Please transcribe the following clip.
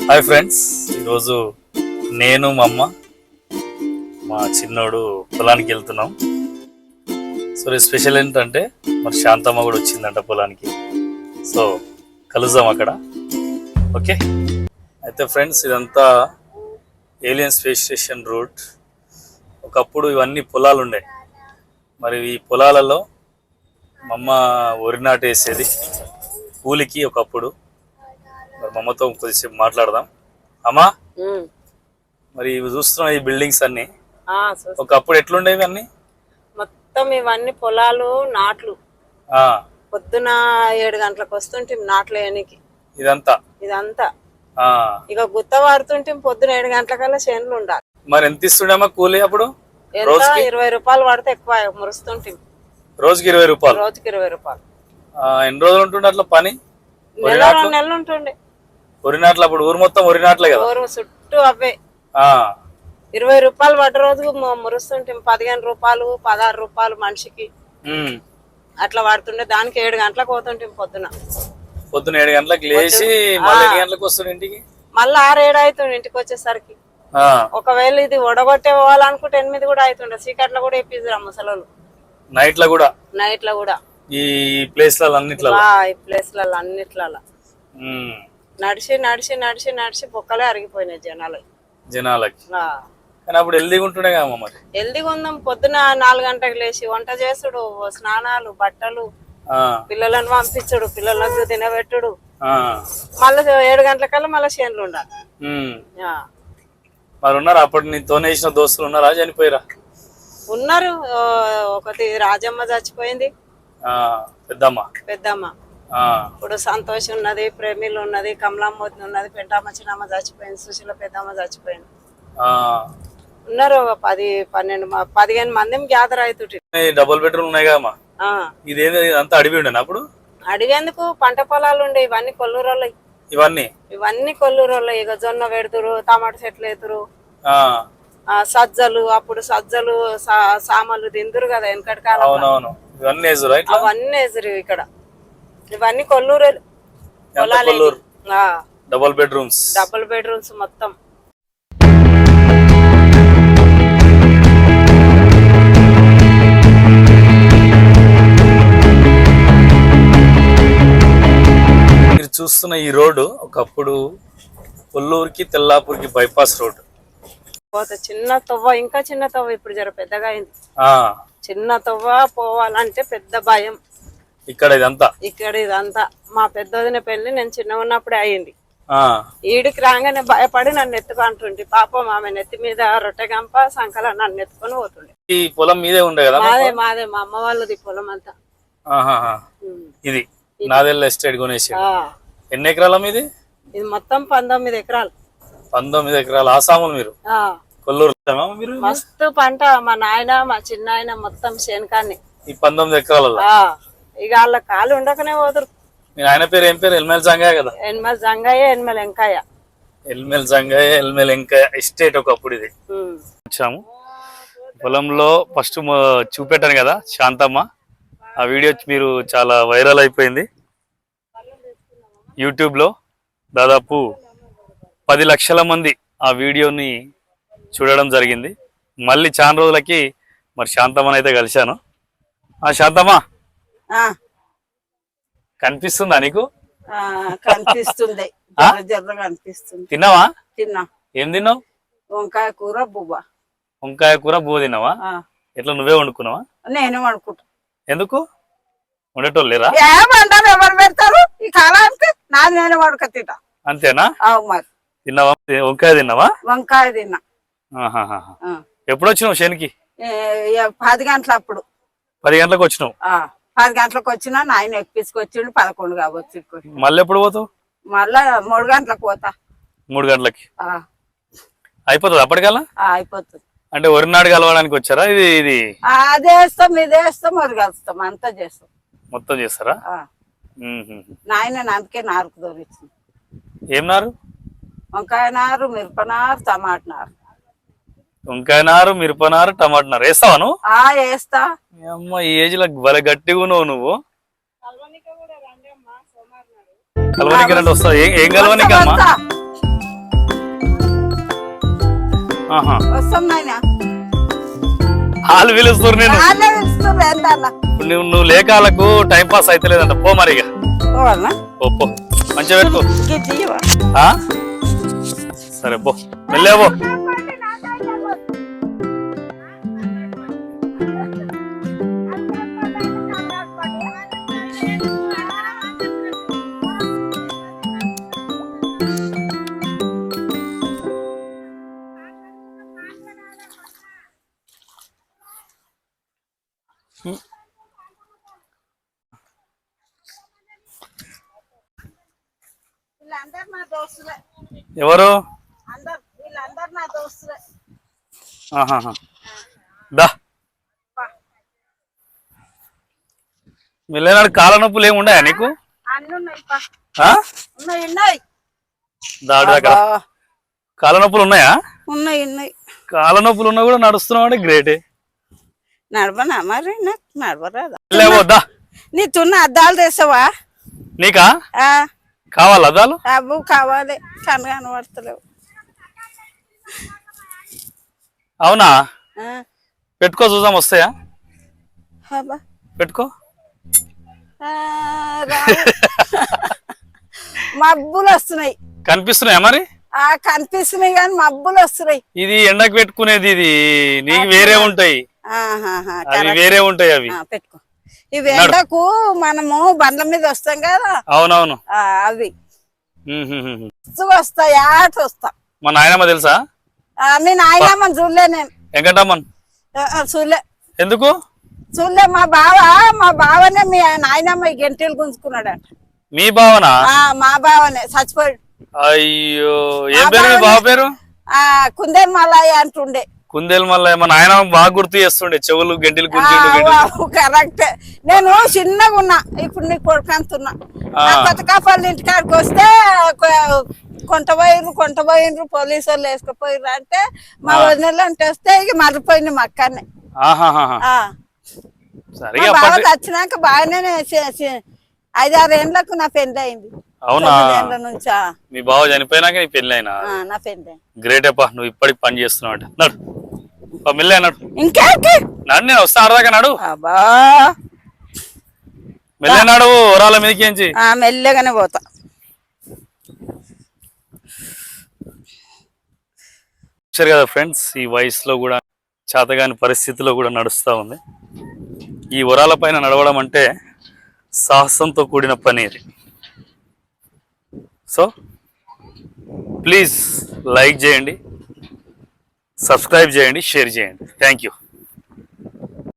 Hi friends, ఈరోజు నేను మా అమ్మ మా చిన్నోడు పొలానికి వెళ్తున్నాం. సో స్పెషల్ ఏంటంటే మరి శాంతమ్మ కూడా వచ్చిందంట పొలానికి. సో కలుద్దాం అక్కడ. ఓకే, అయితే ఫ్రెండ్స్ ఇదంతా ఏలియన్ స్పేస్ స్టేషన్ రూట్. ఒకప్పుడు ఇవన్నీ పొలాలు ఉండే. మరి ఈ పొలాలలో మా అమ్మ వరి నాటేసేది కూలికి ఒకప్పుడు. మరి మా అమ్మతో కొద్దిసేపు మాట్లాడదాం. అమ్మా, మరి ఇవి చూస్తున్నా ఈ బిల్డింగ్స్ అన్ని ఒకప్పుడు ఎట్లుండేవి అన్ని? మొత్తం ఇవన్నీ పొలాలు నాట్లు. పొద్దున 7 గంటలకు వస్తుంటే నాట్లు వేయనికి ఇదంతా ఇక గుత్త వాడుతుంటే పొద్దున 7 గంటలకల్లా చేనులు ఉండాలి. మరి ఎంత ఇస్తుండేమా కూలి అప్పుడు? 20 రూపాయలు పడితే ఎక్కువ మురుస్తుంటే రోజుకి 20 రూపాయలు. రోజుకి 20 రూపాయలు. ఎన్ని రోజులు ఉంటుండే అట్లా పని? నెలలు ఉంటుండే. వరి నాట్లు అప్పుడు ఊరు మొత్తం వరి నాట్లే కదా, ఊరు చుట్టూ అవే. 20 రూపాయలు పడ్డ రోజుకు మురుస్తుంటే 15 రూపాయలు 16 రూపాయలు మనిషికి అట్లా వాడుతుండే. దానికి 7 గంటలకు పోతుంటే పొద్దున 7 గంటలకు లేచి మళ్ళీ ఎన్ని గంటలకు వస్తుండే ఇంటికి? మళ్ళీ 6-7 అవుతుండే ఇంటికి వచ్చేసరికి. ఒకవేళ ఇది ఒడగొట్టే పోవాలనుకుంటే 8 కూడా అవుతుండే. చీకట్లో కూడా ఎప్పిద్దురు ముసలోళ్ళు. నైట్ లో కూడా ఈ ప్లేస్లలో అన్నిట్లలో నడిచి బొక్కలే అరిగిపోయినాయి జనాలకి. కానీ అప్పుడు హెల్దీగా ఉంటుండే కదా మరి. హెల్దీగా ఉందాం. పొద్దున 4 గంటలకు లేచి వంట చేసుడు, స్నానాలు, బట్టలు, పిల్లలను పంపించుడు, పిల్లలకు తినబెట్టుడు, మళ్ళీ 7 గంటలకల్లా మళ్ళీ చేనులు ఉండాలి. మరి ఉన్నారు అప్పుడు నీతోనే వేసిన దోస్తులు ఉన్నారా? చనిపోయిరా? ఉన్నారు. ఒకటి రాజమ్మ చచ్చిపోయింది, పెద్దమ్మ. ఇప్పుడు సంతోష్ ఉన్నది, ప్రేమిలు ఉన్నది, కమలమ్మ ఉన్నది, పెంటమ్మ చిన్నమ్మ చచ్చిపోయింది, సుశీల పెద్దమ్మ చచ్చిపోయింది. ఉన్నారు 10-12-15 మంది గ్యాదర్ అవుతుంటే. డబుల్ బెడ్రూమ్ ఉన్నాయి కదమ్మా. ఇదేంటి అంతా అడవి ఉండే అప్పుడు? అడవి ఎందుకు, పంట పొలాలు ఉండే. ఇవన్నీ కొల్లూరోళ్ళ. ఇవన్నీ కొల్లూరోళ్ళ. ఇక జొన్న పెడుతురు, టమాటా చెట్లు ఎదురు, సజ్జలు. అప్పుడు సజ్జలు సామలు తిందురు కదా వెనకటి కాలం. అవన్నీ ఎదురు ఇక్కడ. ఇవన్నీ కొల్లూరు డబుల్ బెడ్రూమ్స్ మొత్తం. మీరు చూస్తున్న ఈ రోడ్డు ఒకప్పుడు కొల్లూరుకి తెల్లాపూర్కి బైపాస్ రోడ్. చిన్న తవ్వ, ఇంకా చిన్న తవ్వ. ఇప్పుడు జర పెద్దగా అయింది. చిన్న తవ్వ పోవాలంటే పెద్ద భయం. ఇక్కడ ఇదంతా మా పెద్దదిన పెళ్లి నేను చిన్న ఉన్నప్పుడే అయింది. ఈడికి రాగానే భయపడి నన్ను ఎత్తుకుంటుండే. పాపం ఆమె నెత్తి మీద రొట్టె గంప సంకల నన్ను ఎత్తుకొని పోతుండే. ఈ పొలం మీదే ఉండే కదా? మాదే మా అమ్మ వాళ్ళది పొలం అంతా. ఇది నాదెల్ల ఎస్టేట్ కొనేసి. ఎన్ని ఎకరాల మీది? ఇది మొత్తం 19 ఎకరాలు. 19 ఎకరాలు. ఆసాములు మీరు? కొల్లూరు మీరు? మస్తు పంట. మా నాయన మా చిన్నాయన మొత్తం శనకాన్ని ఈ 19 ఎకరాలలో. ఇక వాళ్ళ కాలు ఉండకనే పోదురు. మీ ఆయన పేరు ఏం పేరు? ఎల్మెల్ జంగయ్య కదా? ఎల్మెల్ జంగయ్య, ఎల్మెల్ వెంకయ్య. ఎల్మెల్ జంగయ్య, ఎల్మెల్ వెంకయ్య ఎస్టేట్ ఒకప్పుడు ఇది. వచ్చాము పొలంలో. ఫస్ట్ చూపెట్టాను కదా శాంతమ్మ. ఆ వీడియో మీరు చాలా వైరల్ అయిపోయింది యూట్యూబ్లో. దాదాపు 10 లక్షల మంది ఆ వీడియోని చూడడం జరిగింది. మళ్ళీ చాలా రోజులకి మరి శాంతమ్మని అయితే కలిశాను. శాంతమ్మ, కనిపిస్తుందా నీకు? కనిపిస్తుంది. తిన్నావా? తిన్నా. ఏం తిన్నావు? వంకాయ కూర బువ్వ. వంకాయ కూర బువ్వ తిన్నావా? ఎట్లా నువ్వే వండుకున్నావా? నేను వండుకుంటా. ఎందుకు? వండేటోళ్ళు లేరా? ఏమంటారు, ఎవరు పెడతారు ఈ కాలానికి? నాది నేను వండుక తింటా. అంతేనా? మరి తిన్నావా? వంకాయ తిన్నావా? వంకాయ తిన్నా. ఎప్పుడు వచ్చినావు శనికి? 10 గంటల అప్పుడు. 10 గంటలకు వచ్చినావు? 10 గంటలకు వచ్చినా నాయన ఎక్కించుకొచ్చిండు. 11 కావచ్చు. మళ్ళీ ఎప్పుడు పోతావు? మళ్ళా 3 గంటలకు పోతా. 3 గంటలకి అయిపోతుంది అప్పటికల్లా? అయిపోతుంది. అంటే వరి నాడు కలవడానికి వచ్చారా? ఇది అదే వేస్తాం, ఇది వేస్తాం, వరి కలుస్తాం, అంతా చేస్తాం. మొత్తం చేస్తారా? నాయన అందుకే నారుకు దొరికింది. ఏం నారు? వంకాయ నారు, మిరప నారు, టమాట నారు. వంకాయ నారు, మిరప నారు, టమాట నారు వేస్తావా నువ్వు? వేస్తా. అమ్మ, ఈ ఏజ్ లో భలే గట్టిగా ఉన్నావు నువ్వు. కలవనికి రండి వస్తావు. ఏం కలవనికి అమ్మా? ఆహా. వస్తాం నాయన వాళ్ళు పిలుస్తారు నేను వాళ్ళే పిలుస్తున్నారు ఏంటన్నా నువ్వు లేకాలకు టైం పాస్ అయితే లేదంట పో మరి ఇక పోవాలనా పో పో మంచిగా పెట్టుకో గిజ్జివా ఆ? సరే పో వెళ్ళేవో వీళ్ళందరూ నా దోస్తులే ఎవరు వీళ్ళందరూ నా దోస్తులే ఆహాహా. దా వెళ్ళేనాడు కాళ్ళ నొప్పులు ఏమి ఉన్నాయా నీకు అన్ని ఉన్నాయి పా. ఆ? ఉన్నాయి ఉన్నాయి దాడి దగ్గర కాళ్ళ నొప్పులు ఉన్నాయా ఉన్నాయి ఉన్నాయి కాళ్ళ నొప్పులు ఉన్నా కూడా నడుస్తున్నావు అంటే గ్రేటే నడవనా మరి నాకు నడవరాదా వెళ్ళేవో దా నీ తున్న అద్దాలు తెస్తావా నీకా ఆ, కావాలా అదాలు అబ్బు కావాలి కన్ను కనబడతలేవు అవునా ఆ, పెట్టుకో చూద్దాం వస్తాయా అబ్బా. పెట్టుకో ఆ, రావు. మబ్బులు వస్తున్నాయి కనిపిస్తున్నాయా మరి కనిపిస్తున్నాయి కానీ మబ్బులు వస్తున్నాయి ఇది ఎండకు పెట్టుకునేది ఇది నీకు వేరే ఉంటాయి ఆహాహా, అవి కరెక్ట్. వేరే ఉంటాయి అవి ఆ, పెట్టుకో ఇవి ఎండకు మనము బండ్ల మీద వస్తాం కదా అవునవును అవి ఉహుహుహు. వస్తాయి ఆట వస్తా మా నాయనమ్మ తెలుసా నేను ఆయనమ్మని చూడలే నేను వెంకటమ్మన్ చూడలే ఎందుకు చూడలే మా బావనే మీ నాయనమ్మ ఈ గంటలు గుంజుకున్నాడంట మీ భావన మా బావనే చచ్చిపోయాడు అయ్యో ఏం పేరు మీ బావ పేరు కుందేలు మల్లయ్య అంటుండే కుందేలు మల్ల మా నాయన బాగా గుర్తు చేస్తుండే చెవులు గంటలు గుంజిండు కరెక్ట్ నేను చిన్నగా ఉన్నా ఇప్పుడు నీ కొడుకు అంటున్నా కొత్త కాపాలు ఇంటికాడికి వస్తే కొంట పోయిండ్రు పోలీసు వాళ్ళు వేసుకుపోయిర్రు అంటే మా వదినలు అంటే వస్తే ఇక మర్రిపోయింది మా అక్కనే సరే మా బావ వచ్చినాక బాగానే 5-6 ఏళ్ళకు నా పెళ్లి అయింది అవునా 9 ఏళ్ళ నుంచా మీ బావ చనిపోయినాక నీ పెళ్ళి అయినా నా పెళ్లి గ్రేట్ అప్ప నువ్వు ఇప్పటికి పని చేస్తున్నావు అంటే నడు మెల్లి అన్నాడు ఇంకేంటి నడు నేను వస్తా అరదాకా నడు అబ్బా మెల్లి అన్నాడు ఓరాల మీదకి మెల్లగానే పోతా సరే కదా ఫ్రెండ్స్ ఈ వయసులో కూడా చేతగాని పరిస్థితిలో కూడా నడుస్తూ ఉంది ఈ వరాల పైన నడవడం అంటే సాహసంతో కూడిన పని ఇది సో ప్లీజ్ లైక్ చేయండి సబ్స్క్రైబ్ చేయండి షేర్ చేయండి థ్యాంక్ యూ